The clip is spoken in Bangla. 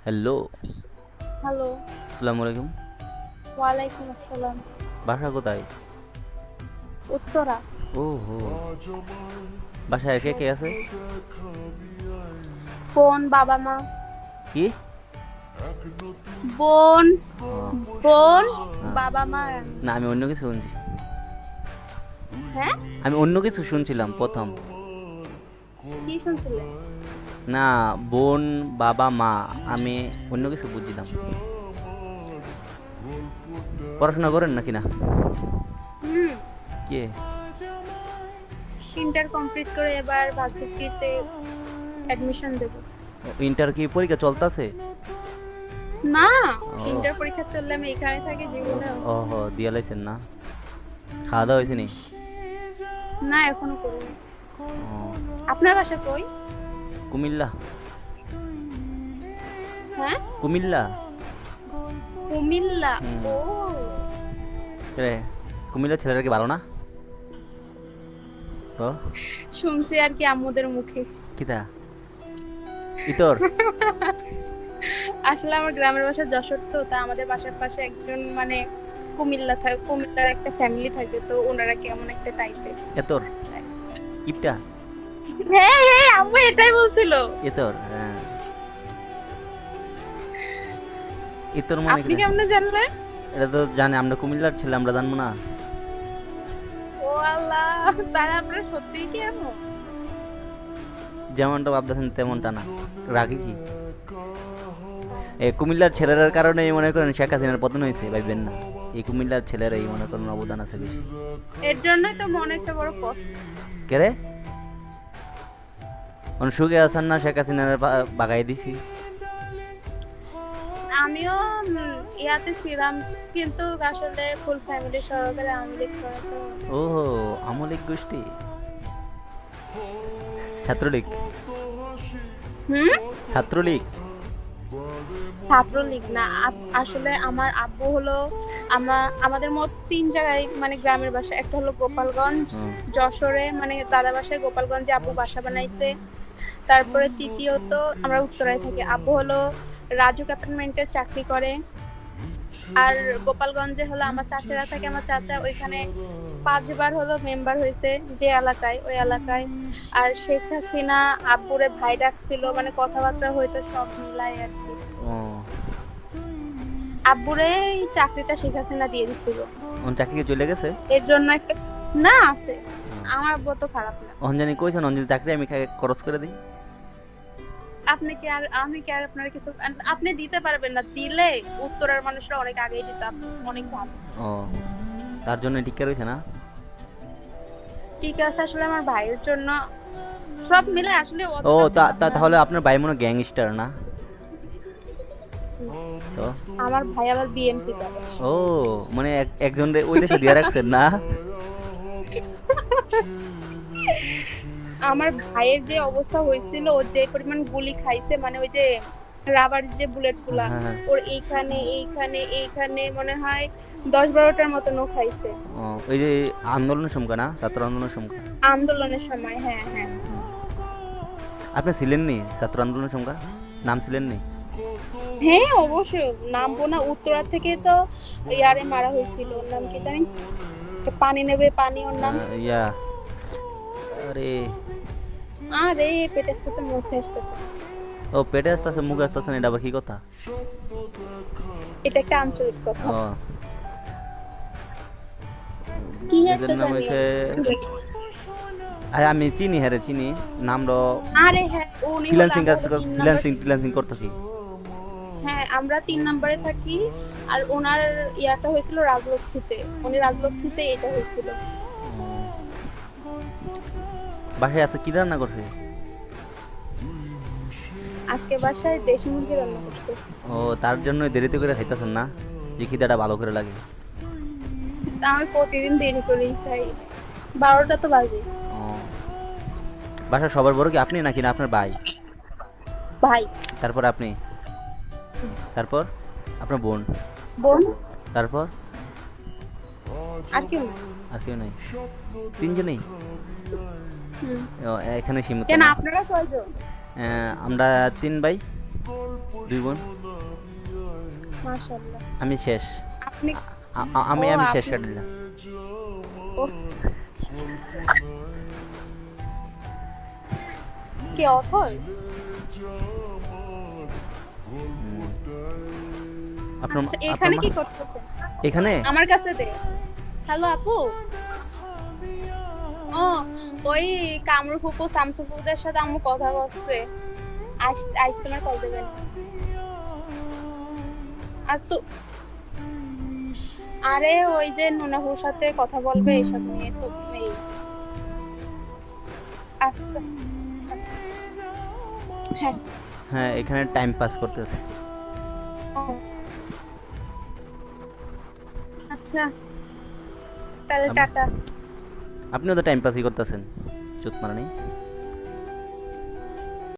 হ্যালো, হ্যালো, আসসালামু আলাইকুম। ওয়ালাইকুম আসসালাম। বাসা কোথায়? উত্তরা। ওহো! বাসায় কে কে আছে? বোন, বাবা, মা। কি? বোন, ও, বোন, হ্যাঁ। বাবা, মা আর আমি। না, আমি অন্য কিছু শুনছি। হ্যাঁ? আমি অন্য কিছু শুনছিলাম প্রথম। কি শুনছিলেন? না, বোন, বাবা, মা। আমি অন্য কিছু বুঝছিলাম। পড়াশোনা করেন নাকি না? হুম, কে? ইন্টার কমপ্লিট করে এবার ভার্সিটিতে অ্যাডমিশন দেব। ইন্টার কি পরীক্ষা চলতেছে? না, ও, ইন্টার পরীক্ষা চললে আমি এখানে থাকি জীবনেও। ওহো, দিয়া লাইছেন না? খাওয়া দাওয়া হয়েছে নি? না, এখনো করিনি। ও, আপনার বাসা কই? কুমিল্লা। হ্যাঁ? কুমিল্লা? কুমিল্লা। হুম। ও, রে, কুমিল্লার ছেলেরা কি ভালো না? ও, শুনছি আর কি আম্মুদের মুখে। কিতা? ইতর? আসলে আমার গ্রামের বাসা যশোর, তো তা আমাদের বাসার পাশে একজন মানে কুমিল্লার একটা ফ্যামিলি থাকে, তো ওনারা কেমন একটা টাইপের। এতর? কিপটা? হ্যাঁ হ্যাঁ, আম্মু এটাই বলছিল। এতর? হ্যাঁ। ইতর মানে আপনি কিতা? কেমনে জানলেন? এটা তো জানে, আমরা কুমিল্লার ছেলে, আমরা জানবো না? ও আল্লাহ, তারা আপনারা সত্যিই কি এমন? যেমনটা ভাবতেছেন তেমনটা না। রাখি কি? এই কুমিল্লার ছেলেরার কারণেই মনে করেন শেখ হাসিনার পতন হয়েছে, ভাববেন না। এই কুমিল্লার ছেলেরাই মনে করেন অবদান আছে বেশি। এর জন্যই তো মনে একটা বড় কষ্ট। কে রে? সুখে আছেন না, শেখ হাসিনার বাগাই দিছি। আমিও ইয়াতে ছিলাম, কিন্তু আসলে ফুল ফ্যামিলি সহকারে আওয়ামী লীগ করা তো। ওহো, আমলিক গোষ্ঠী, ছাত্রলীগ। হুম, ছাত্রলীগ? ছাত্রলীগ না, আসলে আমার আব্বু হলো আমাদের মোট ৩ জায়গায় মানে গ্রামের বাসা। একটা হলো গোপালগঞ্জ, হুম, যশোরে মানে দাদা বাসায়, গোপালগঞ্জে আব্বু বাসা বানাইছে। তারপরে তৃতীয়ত আমরা উত্তরায় থাকি। আব্বু হলো রাজুক অ্যাপার্টমেন্টে চাকরি করে। আর গোপালগঞ্জে হলো আমার চাচারা থাকে, আমার চাচা ওইখানে ৫ বার হলো মেম্বার হয়েছে, যে এলাকায়, ওই এলাকায়। আর শেখ হাসিনা আব্বুরে ভাই ডাকছিল, মানে কথাবার্তা হয়তো সব মিলাই আর কি। ও, আব্বুরে এই চাকরিটা শেখ হাসিনা দিয়ে দিছিল। চাকরি কি চলে গেছে? এর জন্য একটা না আছে। আমার আব্বু তো খারাপ না। অঞ্জনি কইছেন, অঞ্জনি চাকরি আমি খরচ করে দিই। আপনি কি আর আমি কি আর আপনার কিছু আপনি দিতে পারবেন না? দিলে উত্তরের মানুষরা অনেক আগেই দিত, আপনি অনেক ভালো। ও, তার জন্য টিকা রয়েছে না? ঠিক আছে, আসলে আমার ভাইয়ের জন্য সব মিলে আসলে ও, অতটা খারাপ না। তাহলে আপনার ভাই মনে গ্যাংস্টার না? তো আমার ভাই আবার বিএমপি করে। ও, মানে একজন ওই দেশে দিয়ে রাখছেন না? আমার ভাইয়ের যে অবস্থা হয়েছিল, ও যে পরিমাণ গুলি খাইছে, মানে ওই যে রাবার যে বুলেট গুলা, হ্যাঁ, হ্যাঁ। ওর এইখানে এইখানে এইখানে মনে হয় ১০-১২টার মতন ও খাইছে ও, ওই যে আন্দোলনের সময় না, ছাত্র আন্দোলনের সময়? আন্দোলনের সময়। হ্যাঁ হ্যাঁ। আপনি ছিলেন নি ছাত্র আন্দোলনের সময়? নাম ছিলেন নি? হ্যাঁ অবশ্যই, নামবো না? উত্তরা থেকে তো ইয়ারে মারা হয়েছিল, ওর নাম কি জানি, পানি নেবে পানি, ওর নাম। ইয়া, আরে, আরে পেটে আসতেছে, মুখে আসতেছে। ও পেটে আসতেছে মুখে আসতেছে না, এটা আবার কি কথা? এটা একটা আঞ্চলিক কথা। ও, কি এদের একটা নাম জানি হয়েছে, আমি। আরে আমি চিনি, হ্যাঁ রে চিনি। নাম র আরে হ্যাঁ, উনি হলো ফ্রিল্যান্সিং আমরা কাজ, হলো ৩ নাম্বার। ফ্রিল্যান্সিং টিল্যান্সিং করতো কি? হ্যাঁ, আমরা ৩ নাম্বারে থাকি। আর ওনার ইয়াটা হয়েছিল রাজলক্ষ্মীতে, উনি রাজলক্ষ্মীতে এটা হয়েছিল। বাসায় আছে কি রান্না করছে? আজকে বাসায় দেশি মুরগি রান্না করছে। ও, তার জন্য দেরিতে করে খাইতেছেন না, যে খিদাটা ভালো করে লাগে। তা আমি প্রতিদিন দেরি করেই খাই, ১২টা তো বাজে। ও, বাসার সবার বড় কি আপনি নাকি না আপনার ভাই? ভাই। তারপর আপনি, তারপর আপনার বোন, বোন। তারপর আর কেউ না। আর কেউ নেই? তিনজনেই? হুম। ও, এখানে সীমিত কেন না? আপনারা কয়জন? আমরা তিন ভাই। 2 বোন। মাশাআল্লাহ। আমি শেষ। আপনি আমি ও, আমি শেষ আপনি- কাটিলাম। ও, কি অথয়? আপনার আচ্ছা, আপনার এখানে মা কি করতেছেন? এখানে? আমার কাছে দে। হ্যালো আপু। ও, ওই কামরু ফুপু শামসু ফুপুদের সাথে আমু কথা বলছে। আজ আজ তোমার কল দেবেন। আজ তো আরে ওই যে নুনাহুর সাথে কথা বলবে এসব নিয়ে তো এই আচ্ছা আচ্ছা। হ্যাঁ। হ্যাঁ, এখানে টাইম পাস করতেছে। ও, আচ্ছা তাহলে আপ- টাটা। আপনিও তো টাইম পাসই করতেছেন, চুত মারানি।